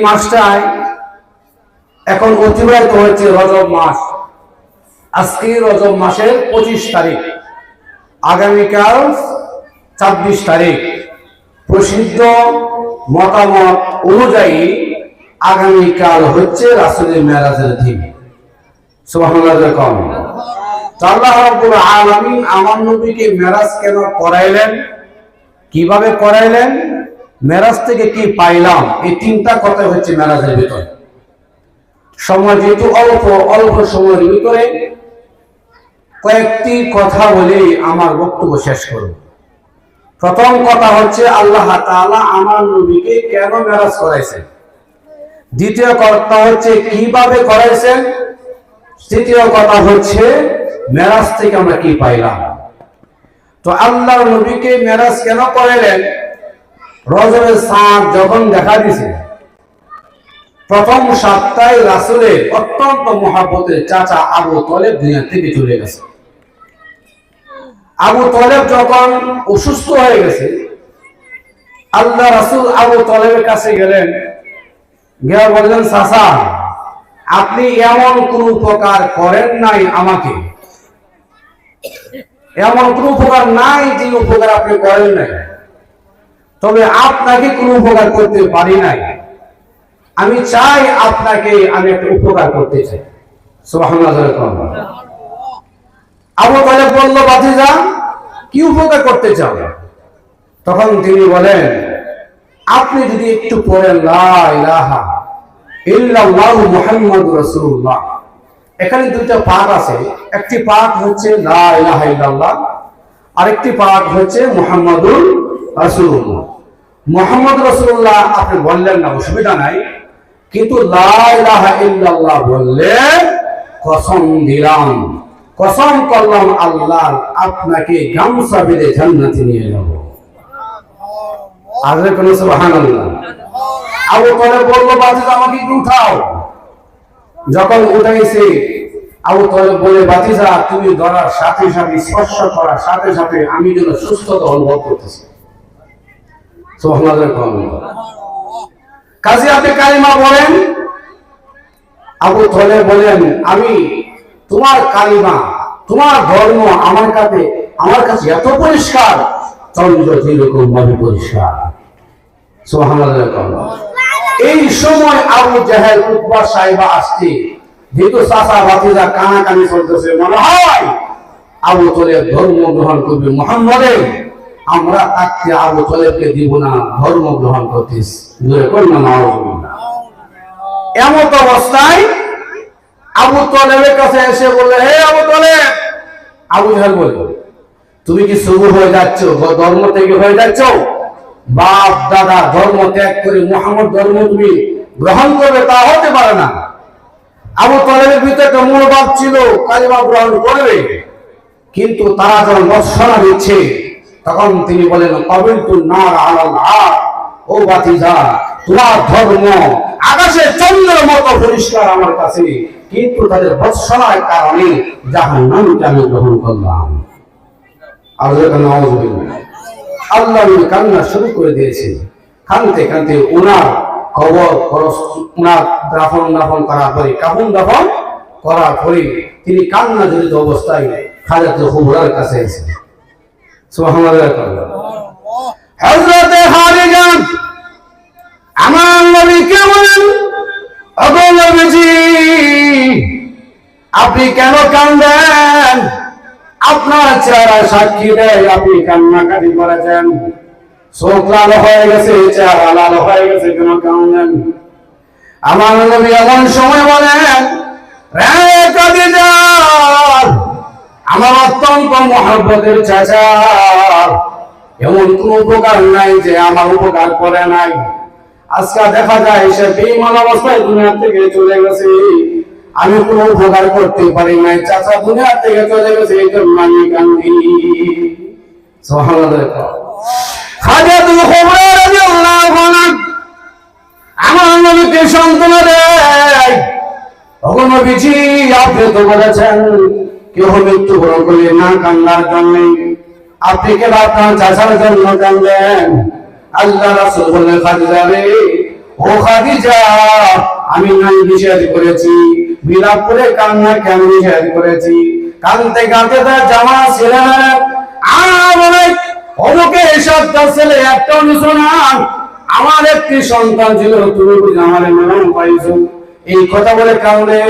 মাসটায় এখন অতিবাহিত হচ্ছে রজব মাস। আজকে রজব মাসের 25 তারিখ, আগামীকাল 26 তারিখ। প্রসিদ্ধ মতামত অনুযায়ী আগামীকাল হচ্ছে রাসূলের মেরাজের দিন। সুবহানাল্লাহ। আল্লাহ রাব্বুল আলামিন আমার নবীকে মেরাজ কেন করাইলেন, কিভাবে করাইলেন, মেরাজ থেকে কি পাইলাম, এই তিনটা কথা হচ্ছে মেরাজের ভিতরে। সময় যেহেতু অল্প সময়ের ভিতরে কয়েকটি কথা বলেই আমার বক্তব্য শেষ করব। প্রথম কথা হচ্ছে আল্লাহ তাআলা আমার নবীকে কেন মেরাজ করাইছেন, দ্বিতীয় কথা হচ্ছে কিভাবে করাইছেন, তৃতীয় কথা হচ্ছে মেরাজ থেকে আমরা কি পাইলাম। তো আল্লাহর নবীকে মেরাজ কেন করাইলেন? রজবের চাঁদ যখন দেখা দিয়েছে, প্রথম সপ্তাহে রাসূলের অত্যন্ত মহব্বতের চাচা আবু তলেব দুনিয়া থেকে চলে গেছে। আবু তলেব যখন অসুস্থ হয়ে গেছে, আল্লাহ রাসূল আবু তলেবের কাছে গেলেন, গিয়ে বললেন, চাচা আপনি এমন কোন উপকার করেন নাই আমাকে, এমন কোন উপকার নাই যে উপকার আপনি করেন নাই, তবে আপনাকে কোন উপকার করতে পারি নাই, আমি চাই আপনাকে আমি একটা উপকার করতে চাই। সুবহানাল্লাহ। আবু তালেব বলল, ভাতিজা কি উপকার করতে চাও? তখন তিনি বলেন, আপনি যদি একটু পড়েন লা ইলাহা ইল্লাল্লাহু মুহাম্মাদুর রাসূলুল্লাহ। এখানে দুইটা পাঠ আছে, একটি পাঠ হচ্ছে লা ইলাহা ইল্লাল্লাহ, আরেকটি পাঠ হচ্ছে মুহাম্মাদুর রাসূলুল্লাহ। মুহাম্মদ রাসূলুল্লাহ আপনি বললেন না, অসুবিধা নাই, কিন্তু লা ইলাহা ইল্লাল্লাহ বললে কসম দিলাম, কসম করলাম আল্লাহ আপনাকে গামছা বেঁধে জান্নাতে নিয়ে যাব। আরে কোন সুবহানাল্লাহ। আবু তালেব বলল, বাতিজা আমাকে একটু উঠাও। যখন উঠাইছে, আবু তালেব বলে, বাতিজা তুমি ধরার সাথে সাথে, স্পর্শ করার সাথে সাথে আমি যেন সুস্থতা অনুভব করতেছি। সুবহানাল্লাহ। কাজী আপনি কালিমা বলেন। আবু তালেব বলেন, আমি তোমার কালিমা, তোমার ধর্ম আমার কাছে এত পরিষ্কার, চন্দ্র যেরকম ভাবে পরিষ্কার। সুবহানাল্লাহ। এই সময় আবু জাহেল, উতবা, সাইবা আসছে, যেহেতু চাচা ভাতিজা কানাকানি চলতেছে, মনে হয় আবু তালেব ধর্ম গ্রহণ করবে মুহাম্মদের, আমরা তাকে আবু তালেবকে দিব না, ধর্ম গ্রহণ করতিস। এমত অবস্থায় আবু তালেবের কাছে এসে বললে, হে আবু তালেব। আবু জাহেল বলে, তুমি কি শুরু হয়ে যাচ্ছ, ধর্ম থেকে হয়ে যাচ্ছ? বাপ দাদা ধর্ম ত্যাগ করে মুহাম্মদ ধর্ম তুমি গ্রহণ করবে, তা হতে পারে না। আবু তালেবের ভিতরে একটা মনোভাব ছিল কালিমা গ্রহণ করবে, কিন্তু তারা যখন বর্ষনা দিচ্ছে, তখন তিনি বলেন, কবিলতু নার আলাল আর, ও ভাতিজা তোমার ধর্ম আকাশের চন্দ্রের মতো পরিষ্কার আমার কাছে, কিন্তু তাদের বর্ষনার কারণে জাহান্নামকে আমি গ্রহণ করলাম। আল্লাহ কান্না শুরু করে দিয়েছে। কানতে কানতে ওনার কবর, ওনার দাফন করার পরে, কাফন দাফন করার পরে তিনি কান্না জড়িত অবস্থায় হাজরাতুল কুবরার কাছে এসেছেন। সুবহানাল্লাহ। হযরতে খাদিজা আমার নবীকে বলেন, ওগো নবীজি আপনি কেন কাঁদেন? আপনার চেহারা সাক্ষী দেয় আপনি কান্নাকাটি করেছেন, চোখ লাল হয়ে গেছে, চেহারা লাল হয়ে গেছে, কেন কাঁদেন? আমার নবী এমন সময় বলেন, রে খাদিজা আমার অত্যন্ত মহব্বতের চাচা, এমন কোন উপকার নাই যে আমার উপকার করে নাই। আজকে দেখা যায় সে বেঈমান অবস্থায় দুনিয়া থেকে চলে গেছে, আমি কোনো উপকার করতে পারি নাই, চাচা দুনিয়া থেকে চলে গেছে, এই জন্য আমি কান্দি। সুবহানাল্লাহ। হাজরাতুল কুবরা রাদিয়াল্লাহু আনহা আমার নবীকে সান্ত্বনা দেয়, ওগো নবীজি আপনি তো বলেছেন কেউ মৃত্যুবরণ করলে না কান্নার জন্য, আপনি কেন আপনার চাচার জন্য কাঁদেন? আল্লাহ রাসূল বললেন, খাদিজা রে ও খাদিজা, আমি নাই নিষেধ করেছি, বিলাপ করে কান্না কেন নিষেধ করেছি? কাঁদতে কাঁদতে তার জামা ছেলে অমুকে সত্য ছেলে একটা অনুশোনান, আমার একটি সন্তান ছিল, তুমি বুঝে আমার মরণ পাইছো। এই কথা বলে কাঁদলে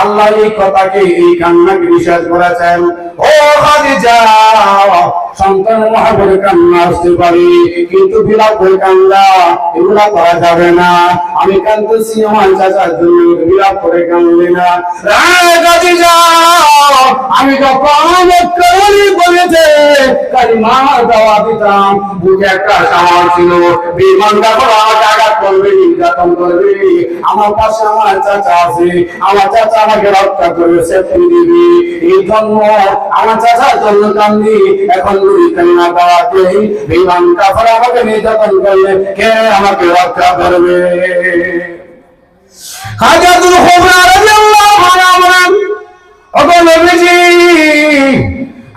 আল্লাহ এই কথাকে, এই কান্নাকে নিষেধ করেছেন। ও খাদিজা, সন্তান মহাবরে কান্না আসতে পারে, কিন্তু বিলাপ করে কান্না এগুলা করা যাবে না। আমি কাঁদতেছি আমার চাচার জন্য, বিলাপ করে কাঁদলে না। খাদিজা, আমি যখন বলেছে কালিমা দেওয়া দিতাম, বুকে একটা সামাল ছিল, বিমানটা করে আমাকে আঘাত করবে, নির্যাতন করবে। আমার পাশে আমার চাচা আছে, আমার চাচা আমাকে রক্ষা করবে, সেফটি দিবি। এই জন্য আমার চাচার জন্য কান্দি। এখন যদি কালিমা দেওয়া দেই, বিমানটা করে আমাকে নির্যাতন করলে কে আমাকে রক্ষা করবে? হাজাতুল কুবরা রাদিয়াল্লাহু আনহা বলেন, ওগো নবীজি,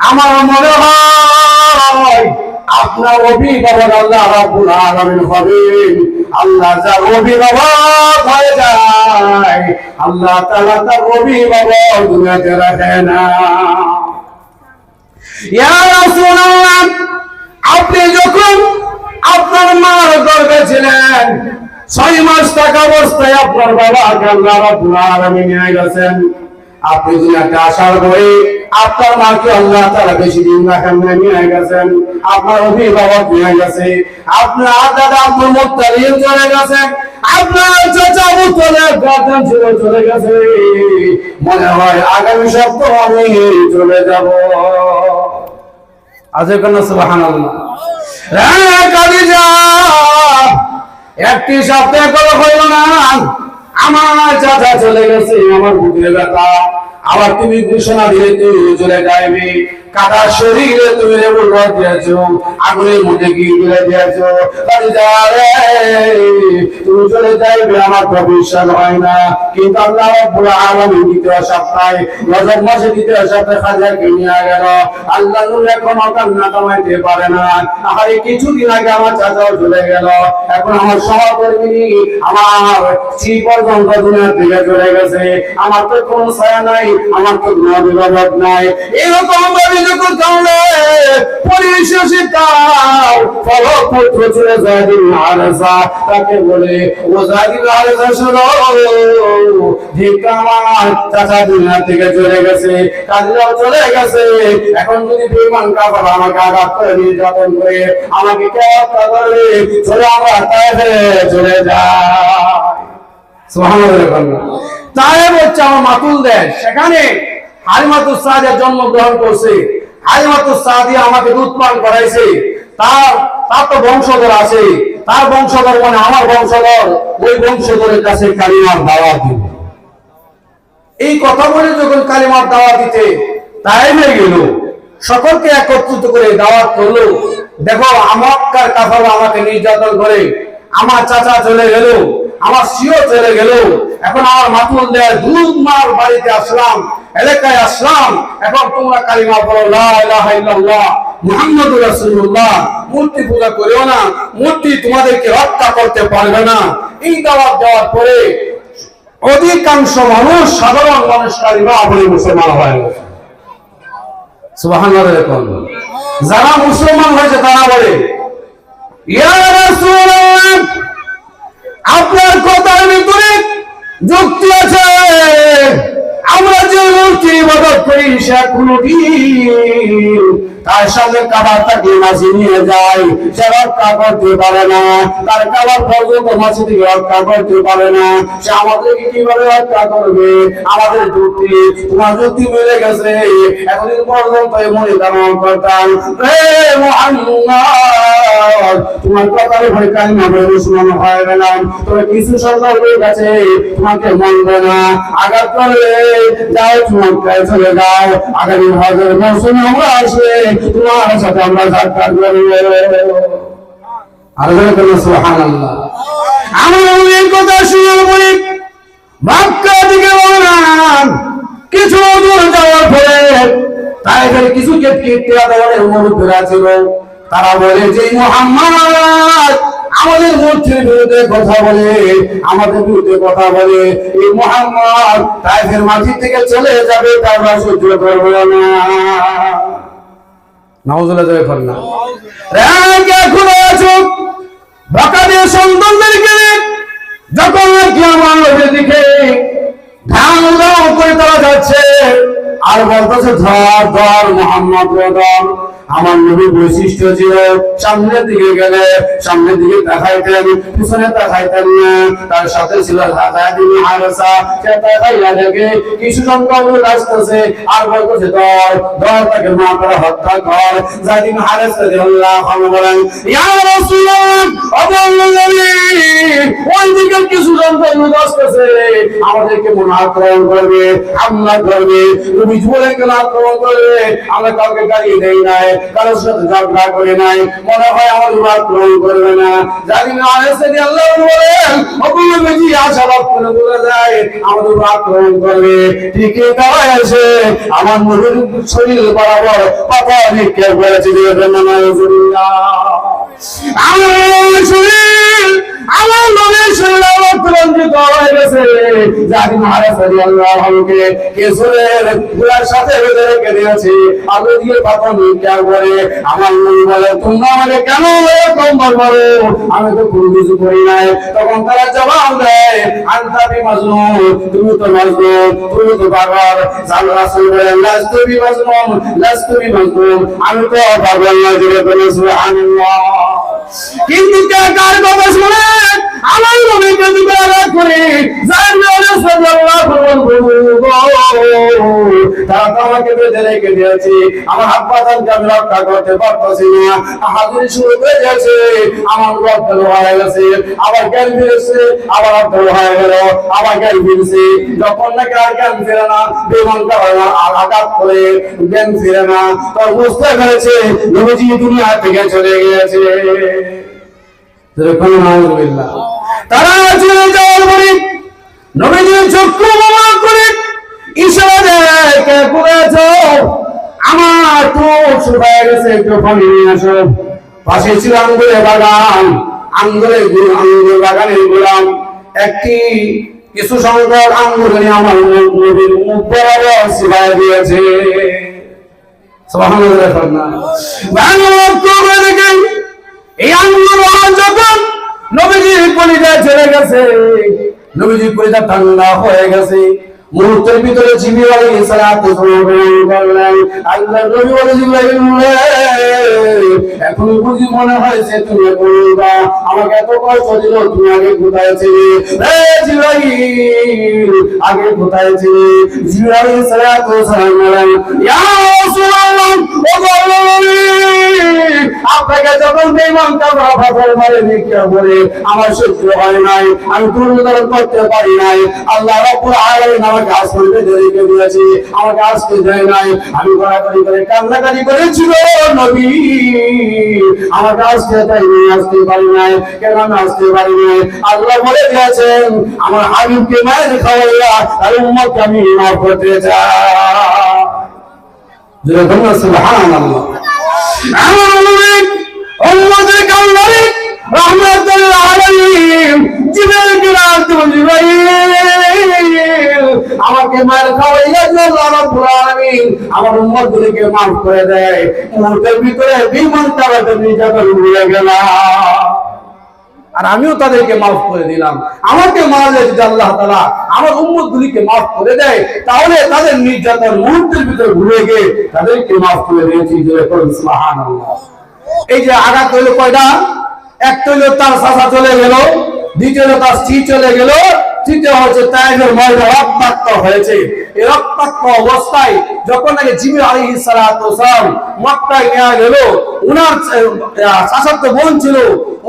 আমার মনে হয় আপনার অভিভাবক আল্লাহ রাব্বুল আলামিন হবেন। আল্লাহ যার অভিভাবক হয়ে যায়, আল্লাহ তাআলা তার অভিভাবক দুনিয়াতে রাখে না। ইয়া রাসূলুল্লাহ, আপনি যখন আপনার মার গর্ভে ছিলেন, 6 মাস থাকা অবস্থায় আপনার বাবাকে আল্লাহ রাব্বুল আলামিন নিয়ে গেছেন। আপনি দুনিয়াতে আসার পরে আপনার মাকে আল্লাহ তাআলা বেশি দিন রাখেন না, নিয়ে গেছেন। আপনার অভিভাবক নিয়ে গেছে, আপনার দাদা আব্দুল মুত্তালিব চলে গেছে, আপনার চাচা আবু তালেব গার্ডেন ছিল চলে গেছে। মনে হয় আগামী সপ্তাহে আমি চলে যাব। আজকে কেন সুবহানাল্লাহ। খাদিজা, একটি সপ্তাহ করে হইল না, আমার চাচা চলে গেছে, আমার বুকের ব্যথা। আবার তুমি ঘোষণা দিলে তুমি চলে যাইবে, কাটা শরীরে তুমি রেবুল দিয়েছো, আগুনের মধ্যে গিয়ে তুলে দিয়েছো। তুমি চলে যাইবে আমার তো বিশ্বাস হয় না। কিন্তু আল্লাহ রাব্বুল আলামিন দ্বিতীয় সপ্তাহে, রজব মাসে দ্বিতীয় সপ্তাহে খাদিজাকে নিয়ে গেল। আল্লাহ নূর এখন কান্না থামাইতে পারে না। আরে কিছুদিন আগে আমার চাচাও চলে গেল, এখন আমার সহকর্মী আমার চি পর্যন্ত দুনিয়া থেকে চলে গেছে। আমার তো কোনো ছায়া নাই, আমার তো কোনো অভিভাবক নাই। এরকম ভাবে যখন কাঁদে, পরিশেষে তার পুত্র চলে যায়দিন আরেসা, তাকে বলে, ও যায়দিন আরেসা শোনো, ঠিক আমার চাচা দুনিয়া থেকে চলে গেছে, কাজিরাও চলে গেছে। এখন যদি বেঈমান কাফের আমাকে আঘাত করে, নির্যাতন করে আমাকে কে হত্যা করবে? চলে আমরা তায়েফে চলে যাই। সুবহানাল্লাহ। তায়েফ হচ্ছে আমার মাতুল দেশ, সেখানে হালিমাতুস সাদিয়া জন্মগ্রহণ করছে। হালিমাতুস সাদিয়া আমাকে দুধ পান করাইছে। তার তো বংশধর আছে, তার বংশধর মানে আমার বংশধর, ওই বংশধরের কাছে কালিমার দাওয়াত দিব। এই কথা বলে যখন কালিমার দাওয়াত দিতে তায়েফে গেল, সকলকে একত্রিত করে দাওয়াত করলো। দেখো, মক্কার কাফেররা আমাকে নির্যাতন করে, আমার চাচা চলে গেল, আমার সিও চলে গেল, এখন আমার মাতুল দেয় দুধ মার বাড়িতে আসলাম, এলাকায় আসলাম। এখন তোমরা কালিমা পড়ো, লা ইলাহা ইল্লাল্লাহ মুহাম্মাদুর রাসূলুল্লাহ। মূর্তি পূজা করিও না, মূর্তি তোমাদেরকে রক্ষা করতে পারবে না। এই দাওয়াত দেওয়ার পরে অধিকাংশ মানুষ, সাধারণ মানুষ কালিমা পড়ে মুসলমান হয়ে গেছে। সুবহানাল্লাহ। যারা মুসলমান হয়েছে তারা বলে, ইয়া রাসূলুল্লাহ, আপনার কথার ভিতরে যুক্তি আছে। আমরা যে মূর্তি ইবাদত করি, সে কোনদিন তার সাথে কাবার তাকে মাঝে নিয়ে যায়, সে রক্ষা করতে পারে না। তার কাবার পর্যন্ত মাঝে থেকে রক্ষা করতে পারে না। সে আমাদেরকে কিভাবে রক্ষা করবে? আমাদের যুক্তি, তোমার যুক্তি মিলে গেছে। এতদিন পর্যন্ত মনে ধারণ করতাম, হে মুহাম্মদ, তোমার কথার ভয় কালিমা পড়ে মুসলমান হয়ে গেলাম। তবে কিছু সরকার হয়ে গেছে, তোমাকে মানবে না, আঘাত করবে, যাও মক্কায় চলে যাও। আগামী হজের মৌসুমে আমরা আসবে, তোমার সাথে আমরা সাক্ষাৎ করবো। আর সুবহানাল্লাহ। আমি এই কথা শুনে বলি, মক্কা থেকে বললাম, কিছু দূর যাওয়ার পরে তাইফের কিছু কেটকেটিয়া দলের মুরব্বিরা ছিল। তারা বলে যে মুহাম্মদ আমাদের মূর্তির বিরুদ্ধে কথা বলে, আমাদের বিরুদ্ধে কথা বলে, এই মুহাম্মদ তায়েফের মাটি থেকে চলে যাবে, তারা সহ্য করবে না। নাউজুবিল্লাহ জয় করনা। রেখে খুলে আছো বাকাদের সন্তানদেরকে, যখন কি আমার নবীর দিকে ঢাল দাও করে তারা যাচ্ছে আর বলতেছে ধর ধর মুহাম্মদ ধর। আমার নবীর বৈশিষ্ট্য ছিল সামনের দিকে গেলে সামনের দিকে তাকাইতেন, পিছনে তাকাইতেন না। তার সাথে ছিল যায়েদ ইবনে হারেসা, সে তাকাইয়া দেখে কিছু সংখ্যক লোক আসতেছে আর বলতেছে ধর ধর, তাকে মারতে হত্যা কর। যায়েদ ইবনে হারেসা রাদিয়াল্লাহু আনহু বলেন, ইয়া রাসূলুল্লাহ, ওই দিকে কিছু সংখ্যক লোক আসতেছে, আমাদেরকে মনে আক্রমণ করবে, হামলা করবে। নবী বলে কেন আক্রমণ করবে? আমরা কাউকে গালি দেই নাই, কারোর সাথে ঝগড়া করে নাই, মনে হয় আমাদের আক্রমণ করবে না। জানি না আল্লাহ বলেন অবশ্যই আশা লক্ষণ বলে যায় আমাদের আক্রমণ করবে। ঠিকই তারা এসে আমার নবীর শরীর বরাবর পাতা নিক্ষেপ করেছে। আমার শরীর আমার নবীর শরীর রক্তরঞ্জিত হয়ে গেছে। জানি মহারাজ রাদিয়াল্লাহু আনহুকে কেসরের গুলার সাথে বেঁধে রেখে দিয়েছে, আলো দিয়ে পাতা নিক্ষেপ করে। আমার নবী বলে, তোমরা আমাকে কেন এরকম বলো? আমি তো কোনো কিছু করি নাই। তখন তারা জবাব দেয়, আনতা বিমাজনুন, তুমি তো মাজনুন, তুমি তো পাগল। আল্লাহ রাসূল বলেন, লাস্তু বিমাজনুন, লাস্তু বিমাজনুন, আমি তো পাগল না। জোরে বলে সুবহানাল্লাহ। কিন্তু কার কথা শুনে আমার নবীকে জিজ্ঞাসা করে তারা তো আমাকে বেঁধে রেখে দিয়েছে, আমার আব্বা জানকে আমি রক্ষা করতে পারতেছি না। হাজির শুরু হয়ে গেছে, আমার রক্ত হয়ে গেছে, আবার জ্ঞান ফিরেছে, আবার রক্ত হয়ে গেল, আবার জ্ঞান ফিরছে। যখন নাকি আর জ্ঞান ফিরে না, বেমানটা আঘাত করে জ্ঞান ফিরে না, তখন বুঝতে পেরেছে নবীজি দুনিয়া থেকে চলে গিয়েছে। তারা চলে যাওয়ার পরে নবীজির চক্ষু মোবারক করে ইশারা দেয়, কে করেছ? আমার তো শুকায় গেছে, একটু পানি নিয়ে আসো। পাশে ছিল আঙ্গুরের বাগান, আঙ্গুর বাগানের গোলাম একটি কিছু সংখ্যক আঙ্গুর নিয়ে আমার নবীর মুখ বরাবর ছিটায় দিয়েছে। এই আঙ্গুর যখন নবীজির কলিজায় চলে গেছে, নবীজির কলিজা ঠান্ডা হয়ে গেছে। মুহূর্তের ভিতরে জিবরিল আলাইহিস সালাতু করলেন, আল্লাহর নবী বলে, জিবরাইল এখন বুঝি মনে হয়েছে তুমি বলবা আমাকে এত কষ্ট দিল, তুমি আগে কোথায় ছিলে? জিবরাইল আগে কোথায় ছিলে? জিবরিল আলাইহিস সালাতু বলেন, ইয়া রাসূলুল্লাহ, আপনাকে যখন বেঈমান কাফেররা পাথর মারে নিক্ষেপ করে আমার সহ্য হয় নাই, আমি দুর্বল করতে পারি নাই। আল্লাহ রাব্বুল আলামিন আমাকে আসমান বেঁধে রেখে দিয়েছে, আমাকে আসতে দেয় নাই। আমি গড়াগড়ি করে কান্নাকাটি করেছিল, নবী আমাকে আসতে দেয়নি, আসতে পারি নাই। কেন আমি আসতে পারি নাই? আল্লাহ বলে দিয়েছেন আমার হাবিবকে মায়ের খাওয়াইয়া আর উম্মতকে আমি মাফ করতে চাই। সুবহানাল্লাহ। আমার নবী উম্মতের কান্নারে রাহমাতুল আলামিন জিবরাইলকে ডাকতে জিবরাইল আমাকে মার খাওয়াইয়া আল্লাহ রাব্বুল আলামিন আমার উম্মতগুলোকে maaf করে দেয়। মুহূর্তের ভিতরে বিমান তারাতে নির্যাতন হয়ে গেল, আর আমিও তাদেরকে maaf করে দিলাম। আমাকে মারলে যদি আল্লাহ তাআলা আমার উম্মতগুলোকে maaf করে দেয়, তাহলে তাদের নির্যাতন মুহূর্তের ভিতরে ভুলে গিয়ে তাদেরকে maaf করে দিয়েছি। সুবহানাল্লাহ। এই যে আঘাত হইল কয়টা? একটা হইল তার চাচা চলে গেল, দ্বিতীয় হলো তার স্ত্রী চলে গেল, তৃতীয় হচ্ছে তায়েফের ময়দানে রক্তাক্ত হয়েছে। এই রক্তাক্ত অবস্থায় যখন নাকি জিবরিল আলাইহিস সালাতু ওয়াসালাম মক্কায় নিয়ে গেল, উনার চাচাতো বোন ছিল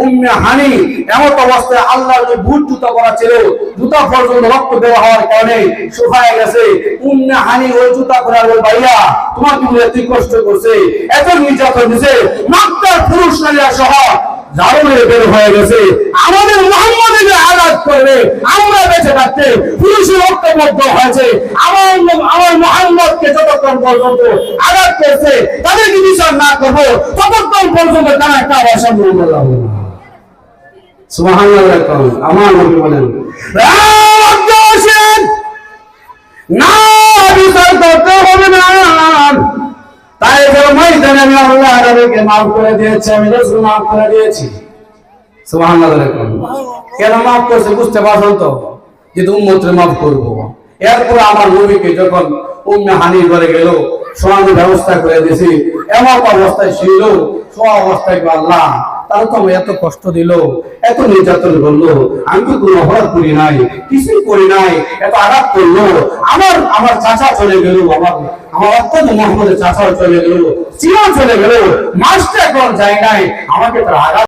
উম্মে হানি, এমন অবস্থায় আল্লাহর যে বুট জুতা পরা ছিল, জুতা পর্যন্ত রক্ত দেওয়া হওয়ার কারণে শুকায় গেছে। উম্মে হানি ওই জুতা পরা বলে, ভাইয়া তোমার কি এত কষ্ট করছে, এত নির্যাতন দিছে, মক্কার পুরুষ নারীরা সহ ঝাড়ু মেরে বের হয়ে গেছে। আমাদের মুহাম্মদকে আঘাত করবে, আমরা বেঁচে থাকতে পুরুষের রক্তবদ্ধ হয়েছে। আমার মুহাম্মদকে যতক্ষণ পর্যন্ত আঘাত করছে তাদেরকে বিচার না করবো, ততক্ষণ পর্যন্ত তারা একটা অসম্ভব হবে না। সুবহানাল্লাহ। আমার নবী বলেন না, বিচার করতে হবে না। তাই ময়দানে আমি আল্লাহ নবীকে মাফ করে দিয়েছি, আমি রাসূল মাফ করে দিয়েছি। সুবহানাল্লাহ। কেন মাফ করছে বুঝতে পারছো তো, যে উম্মতকে মাফ করবো। এরপর আমার নবীকে যখন উম্মে হানি করে গেল, সোয়ানো ব্যবস্থা করে দিয়েছি, এমন অবস্থায় ছিল, সব অবস্থায় আল্লাহ তারা তো এত কষ্ট দিল, এত নির্যাতন করলো, আমি তো কোনো অপরাধ করি নাই, কিছুই করি নাই, এত আঘাত করলো। আমার চাচা চলে গেল, আমার অত্যন্ত মোহাম্মদের চাচাও চলে গেল, চিরাও চলে গেল, মাসটা এখন যায় নাই, আমাকে তারা আঘাত